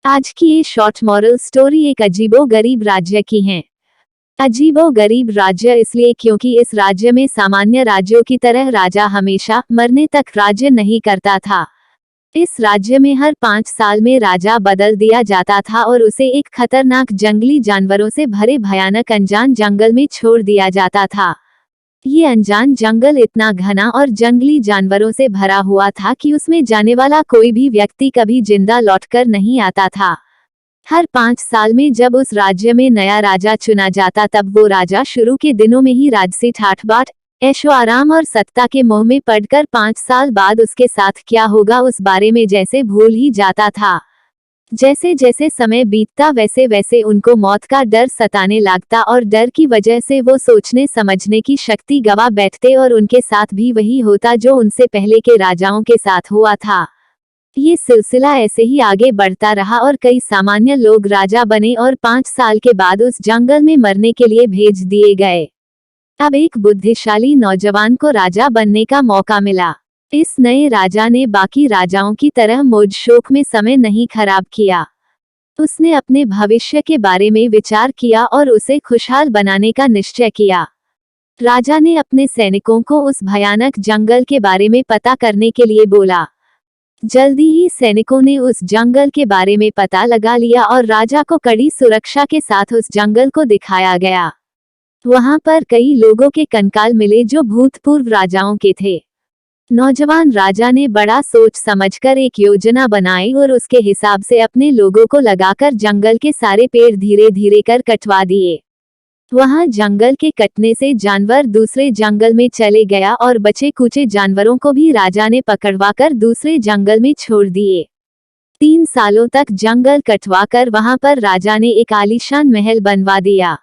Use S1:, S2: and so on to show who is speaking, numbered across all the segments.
S1: आज की ये शॉर्ट मॉरल स्टोरी एक अजीबो-गरीब राज्य की है। अजीबो-गरीब राज्य इसलिए क्योंकि इस राज्य में सामान्य राज्यों की तरह राजा हमेशा मरने तक राज्य नहीं करता था। इस राज्य में हर 5 साल में राजा बदल दिया जाता था और उसे एक खतरनाक जंगली जानवरों से भरे भयानक अनजान जंगल में छोड़ दिया जाता था। ये अनजान जंगल इतना घना और जंगली जानवरों से भरा हुआ था कि उसमें जाने वाला कोई भी व्यक्ति कभी जिंदा लौटकर नहीं आता था। हर 5 साल में जब उस राज्य में नया राजा चुना जाता तब वो राजा शुरू के दिनों में ही राजसी ठाठ-बाट, ऐशो आराम और सत्ता के मोह में पड़कर 5 साल बाद उसके साथ क्या होगा उस बारे में जैसे भूल ही जाता था। जैसे जैसे समय बीतता वैसे वैसे उनको मौत का डर सताने लगता और डर की वजह से वो सोचने समझने की शक्ति गवा बैठते और उनके साथ भी वही होता जो उनसे पहले के राजाओं के साथ हुआ था। ये सिलसिला ऐसे ही आगे बढ़ता रहा और कई सामान्य लोग राजा बने और 5 साल के बाद उस जंगल में मरने के लिए भेज दिए गए। अब एक बुद्धिशाली नौजवान को राजा बनने का मौका मिला। इस नए राजा ने बाकी राजाओं की तरह मौज शौक में समय नहीं खराब किया। उसने अपने भविष्य के बारे में विचार किया और उसे खुशहाल बनाने का निश्चय किया। राजा ने अपने सैनिकों को उस भयानक जंगल के बारे में पता करने के लिए बोला। जल्दी ही सैनिकों ने उस जंगल के बारे में पता लगा लिया और राजा को कड़ी सुरक्षा के साथ उस जंगल को दिखाया गया। वहां पर कई लोगों के कंकाल मिले जो भूतपूर्व राजाओं के थे। नौजवान राजा ने बड़ा सोच समझकर एक योजना बनाई और उसके हिसाब से अपने लोगों को लगाकर जंगल के सारे पेड़ धीरे धीरे कर कटवा दिए। वहां जंगल के कटने से जानवर दूसरे जंगल में चले गया और बचे कुचे जानवरों को भी राजा ने पकड़वाकर दूसरे जंगल में छोड़ दिए। 3 सालों तक जंगल कटवाकर वहां पर राजा ने एक आलीशान महल बनवा दिया।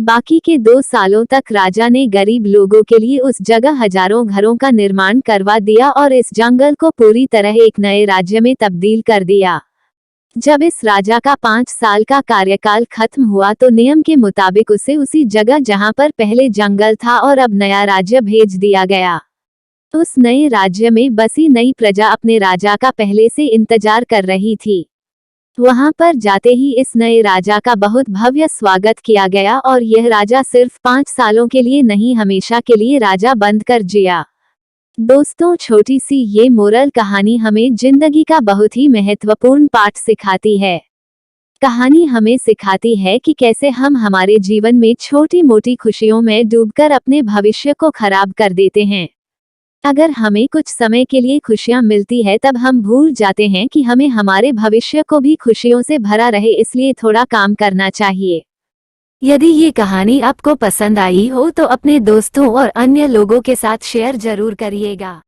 S1: बाकी के 2 सालों तक राजा ने गरीब लोगों के लिए उस जगह हजारों घरों का निर्माण करवा दिया और इस जंगल को पूरी तरह एक नए राज्य में तब्दील कर दिया। जब इस राजा का 5 साल का कार्यकाल खत्म हुआ तो नियम के मुताबिक उसे उसी जगह जहां पर पहले जंगल था और अब नया राज्य भेज दिया गया। उस नए राज्य में बसी नई प्रजा अपने राजा का पहले से इंतजार कर रही थी। वहां पर जाते ही इस नए राजा का बहुत भव्य स्वागत किया गया और यह राजा सिर्फ 5 सालों के लिए नहीं हमेशा के लिए राजा बनकर जिया। दोस्तों, छोटी सी ये मोरल कहानी हमें जिंदगी का बहुत ही महत्वपूर्ण पाठ सिखाती है। कहानी हमें सिखाती है कि कैसे हम हमारे जीवन में छोटी मोटी खुशियों में डूबकर अपने भविष्य को खराब कर देते हैं। अगर हमें कुछ समय के लिए खुशियां मिलती है तब हम भूल जाते हैं कि हमें हमारे भविष्य को भी खुशियों से भरा रहे, इसलिए थोड़ा काम करना चाहिए। यदि ये कहानी आपको पसंद आई हो तो अपने दोस्तों और अन्य लोगों के साथ शेयर जरूर करिएगा।